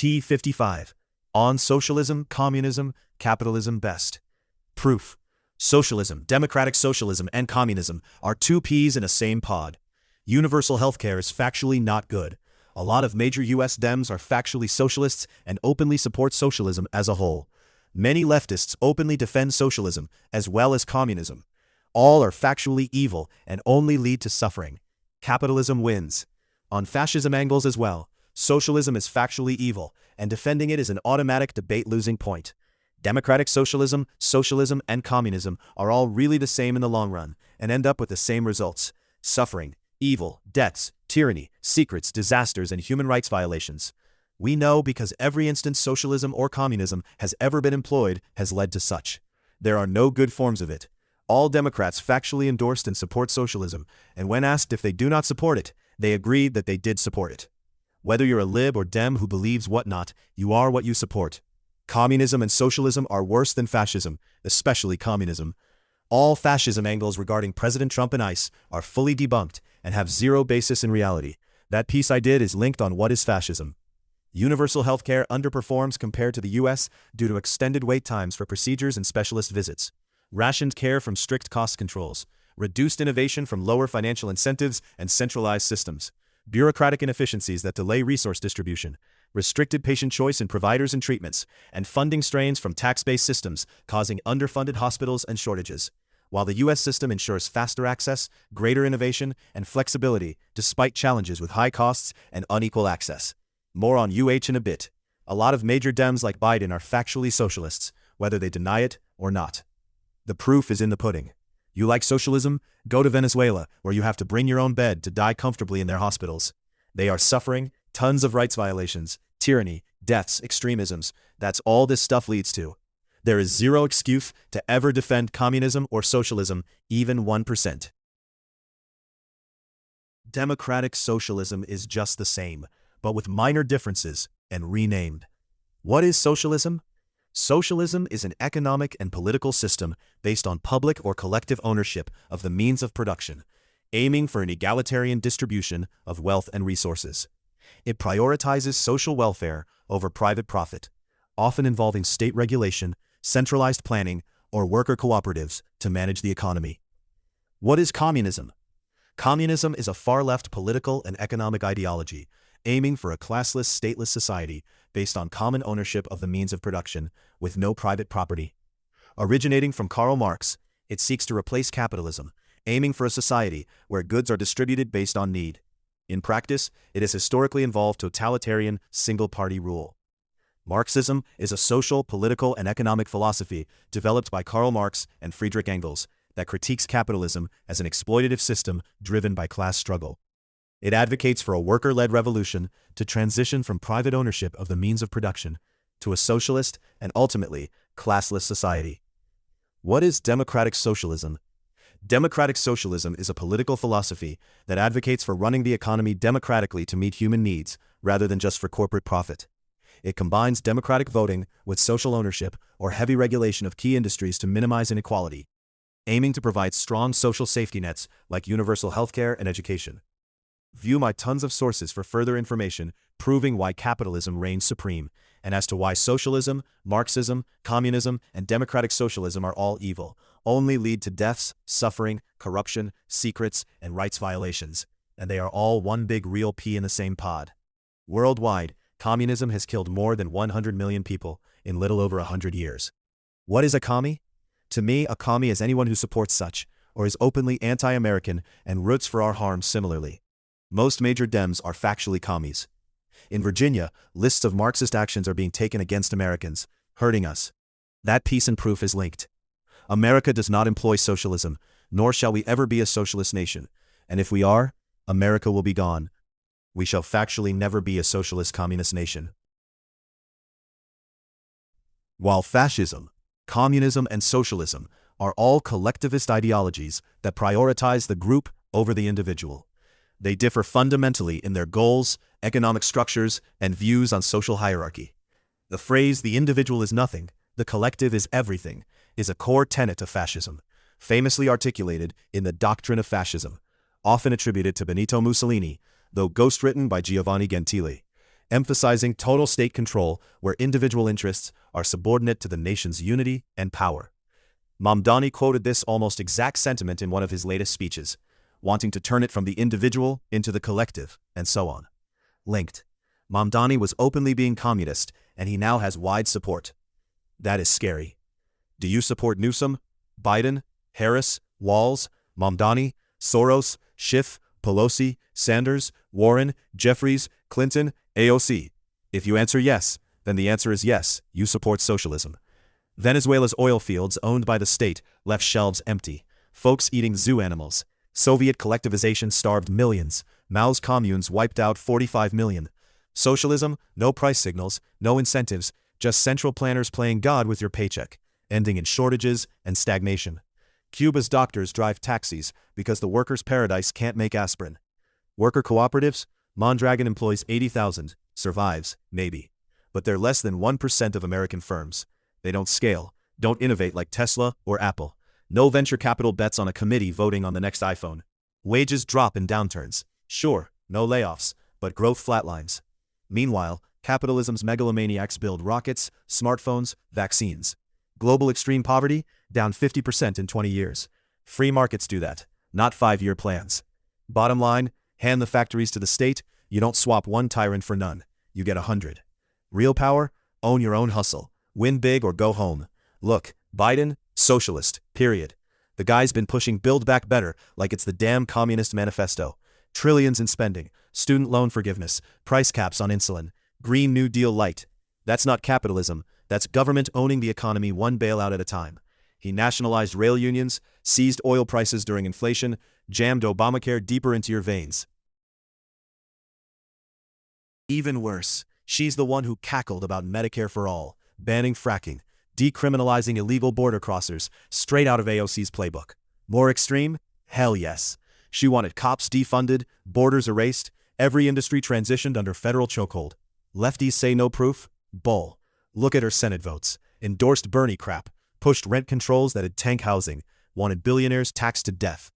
T55. On Socialism, Communism, Capitalism Best. Proof. Socialism, democratic socialism, and communism are two peas in a same pod. Universal healthcare is factually not good. A lot of major US Dems are factually socialists and openly support socialism as a whole. Many leftists openly defend socialism as well as communism. All are factually evil and only lead to suffering. Capitalism wins. On fascism angles as well, socialism is factually evil, and defending it is an automatic debate-losing point. Democratic socialism, socialism, and communism are all really the same in the long run, and end up with the same results: suffering, evil, debts, tyranny, secrets, disasters, and human rights violations. We know because every instance socialism or communism has ever been employed has led to such. There are no good forms of it. All Democrats factually endorsed and support socialism, and when asked if they do not support it, they agreed that they did support it. Whether you're a lib or dem who believes whatnot, you are what you support. Communism and socialism are worse than fascism, especially communism. All fascism angles regarding President Trump and ICE are fully debunked and have zero basis in reality. That piece I did is linked on what is fascism. Universal healthcare underperforms compared to the US due to extended wait times for procedures and specialist visits, rationed care from strict cost controls, reduced innovation from lower financial incentives and centralized systems, bureaucratic inefficiencies that delay resource distribution, restricted patient choice in providers and treatments, and funding strains from tax-based systems causing underfunded hospitals and shortages. While the US system ensures faster access, greater innovation, and flexibility despite challenges with high costs and unequal access. More on UH in a bit. A lot of major Dems like Biden are factually socialists, whether they deny it or not. The proof is in the pudding. You like socialism? Go to Venezuela, where you have to bring your own bed to die comfortably in their hospitals. They are suffering, tons of rights violations, tyranny, deaths, extremisms. That's all this stuff leads to. There is zero excuse to ever defend communism or socialism, even 1%. Democratic socialism is just the same, but with minor differences and renamed. What is socialism? Socialism is an economic and political system based on public or collective ownership of the means of production, aiming for an egalitarian distribution of wealth and resources. It prioritizes social welfare over private profit, often involving state regulation, centralized planning, or worker cooperatives to manage the economy. What is communism? Communism is a far-left political and economic ideology aiming for a classless, stateless society based on common ownership of the means of production with no private property. Originating from Karl Marx, it seeks to replace capitalism, aiming for a society where goods are distributed based on need. In practice, it has historically involved totalitarian, single-party rule. Marxism is a social, political, and economic philosophy developed by Karl Marx and Friedrich Engels that critiques capitalism as an exploitative system driven by class struggle. It advocates for a worker-led revolution to transition from private ownership of the means of production to a socialist and ultimately classless society. What is democratic socialism? Democratic socialism is a political philosophy that advocates for running the economy democratically to meet human needs rather than just for corporate profit. It combines democratic voting with social ownership or heavy regulation of key industries to minimize inequality, aiming to provide strong social safety nets like universal healthcare and education. View my tons of sources for further information proving why capitalism reigns supreme, and as to why socialism, Marxism, communism, and democratic socialism are all evil, only lead to deaths, suffering, corruption, secrets, and rights violations, and they are all one big real pea in the same pod. Worldwide, communism has killed more than 100 million people in little over 100 years. What is a commie? To me, a commie is anyone who supports such, or is openly anti-American and roots for our harm similarly. Most major Dems are factually commies. In Virginia, lists of Marxist actions are being taken against Americans, hurting us. That piece and proof is linked. America does not employ socialism, nor shall we ever be a socialist nation, and if we are, America will be gone. We shall factually never be a socialist communist nation. While fascism, communism, and socialism are all collectivist ideologies that prioritize the group over the individual, they differ fundamentally in their goals, economic structures, and views on social hierarchy. The phrase, "the individual is nothing, the collective is everything," is a core tenet of fascism, famously articulated in the Doctrine of Fascism, often attributed to Benito Mussolini, though ghostwritten by Giovanni Gentili. emphasizing total state control where individual interests are subordinate to the nation's unity and power. Mamdani quoted this almost exact sentiment in one of his latest speeches, wanting to turn it from the individual into the collective, and so on. Linked. Mamdani was openly being communist, and he now has wide support. That is scary. Do you support Newsom, Biden, Harris, Walz, Mamdani, Soros, Schiff, Pelosi, Sanders, Warren, Jeffries, Clinton, AOC? If you answer yes, then the answer is yes, you support socialism. Venezuela's oil fields owned by the state left shelves empty, folks eating zoo animals. Soviet collectivization starved millions. Mao's communes wiped out 45 million. Socialism, no price signals, no incentives, just central planners playing God with your paycheck, ending in shortages and stagnation. Cuba's doctors drive taxis because the workers' paradise can't make aspirin. Worker cooperatives? Mondragon employs 80,000, survives, maybe. But they're less than 1% of American firms. They don't scale, don't innovate like Tesla or Apple. No venture capital bets on a committee voting on the next iPhone. Wages drop in downturns. Sure, no layoffs, but growth flatlines. Meanwhile, capitalism's megalomaniacs build rockets, smartphones, vaccines. Global extreme poverty? Down 50% in 20 years. Free markets do that, not 5-year plans. Bottom line, hand the factories to the state, you don't swap one tyrant for none, you get 100. Real power? Own your own hustle. Win big or go home. Look, Biden, socialist, period. The guy's been pushing Build Back Better like it's the damn Communist Manifesto. Trillions in spending, student loan forgiveness, price caps on insulin, Green New Deal light. That's not capitalism, that's government owning the economy one bailout at a time. He nationalized rail unions, seized oil prices during inflation, jammed Obamacare deeper into your veins. Even worse, she's the one who cackled about Medicare for all, banning fracking, decriminalizing illegal border crossers, straight out of AOC's playbook. More extreme? Hell yes. She wanted cops defunded, borders erased, every industry transitioned under federal chokehold. Lefties say no proof? Bull. Look at her Senate votes. Endorsed Bernie crap, pushed rent controls that'd tank housing, wanted billionaires taxed to death.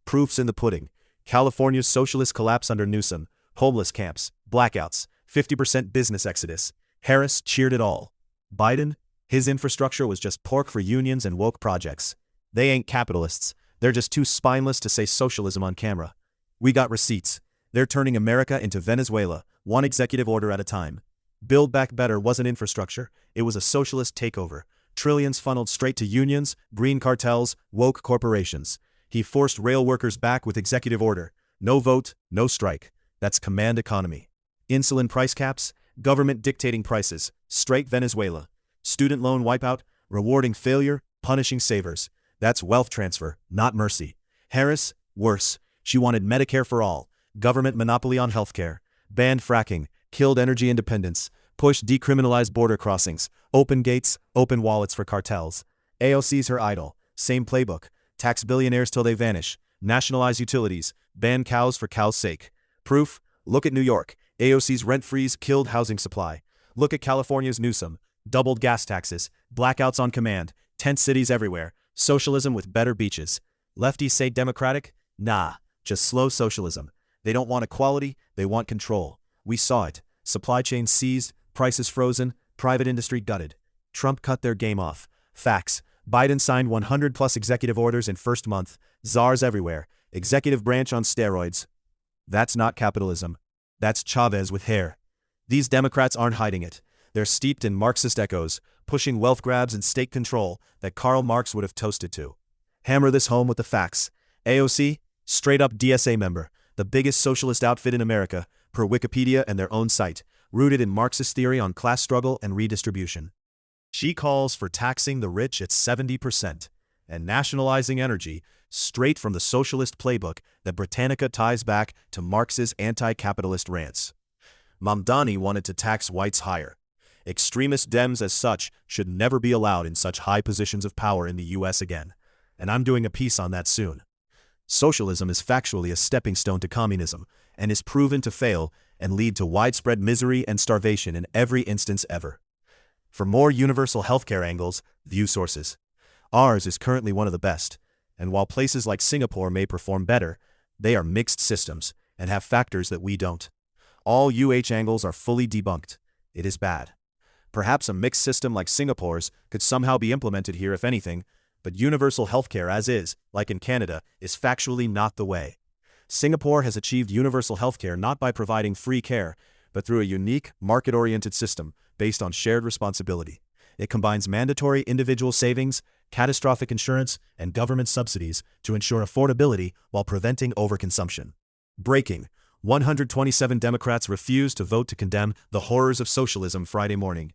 Proof's in the pudding. California's socialist collapse under Newsom, homeless camps, blackouts, 50% business exodus. Harris cheered it all. Biden? His infrastructure was just pork for unions and woke projects. They ain't capitalists. They're just too spineless to say socialism on camera. We got receipts. They're turning America into Venezuela, one executive order at a time. Build Back Better wasn't infrastructure, it was a socialist takeover. Trillions funneled straight to unions, green cartels, woke corporations. He forced rail workers back with executive order. No vote, no strike. That's command economy. Insulin price caps, government dictating prices, straight Venezuela. Student loan wipeout, rewarding failure, punishing savers. That's wealth transfer, not mercy. Harris? Worse. She wanted Medicare for all, government monopoly on healthcare, banned fracking, killed energy independence, pushed decriminalized border crossings, open gates, open wallets for cartels. AOC's her idol, same playbook, tax billionaires till they vanish, nationalize utilities, ban cows for cows' sake. Proof? Look at New York, AOC's rent freeze killed housing supply. Look at California's Newsom, doubled gas taxes, blackouts on command, tent cities everywhere, socialism with better beaches. Lefties say democratic? Nah, just slow socialism. They don't want equality, they want control. We saw it. Supply chains seized, prices frozen, private industry gutted. Trump cut their game off. Facts. Biden signed 100+ executive orders in first month, czars everywhere, executive branch on steroids. That's not capitalism. That's Chavez with hair. These Democrats aren't hiding it. They're steeped in Marxist echoes, pushing wealth grabs and state control that Karl Marx would have toasted to. Hammer this home with the facts. AOC? Straight-up DSA member, the biggest socialist outfit in America, per Wikipedia and their own site, rooted in Marxist theory on class struggle and redistribution. She calls for taxing the rich at 70% and nationalizing energy, straight from the socialist playbook that Britannica ties back to Marx's anti-capitalist rants. Mamdani wanted to tax whites higher. Extremist Dems as such should never be allowed in such high positions of power in the US again, and I'm doing a piece on that soon. Socialism is factually a stepping stone to communism, and is proven to fail and lead to widespread misery and starvation in every instance ever. For more universal healthcare angles, view sources. Ours is currently one of the best, and while places like Singapore may perform better, they are mixed systems and have factors that we don't. All angles are fully debunked. It is bad. Perhaps a mixed system like Singapore's could somehow be implemented here if anything, but universal healthcare as is, like in Canada, is factually not the way. Singapore has achieved universal healthcare not by providing free care, but through a unique, market-oriented system based on shared responsibility. It combines mandatory individual savings, catastrophic insurance, and government subsidies to ensure affordability while preventing overconsumption. Breaking: 127 Democrats refused to vote to condemn the horrors of socialism Friday morning.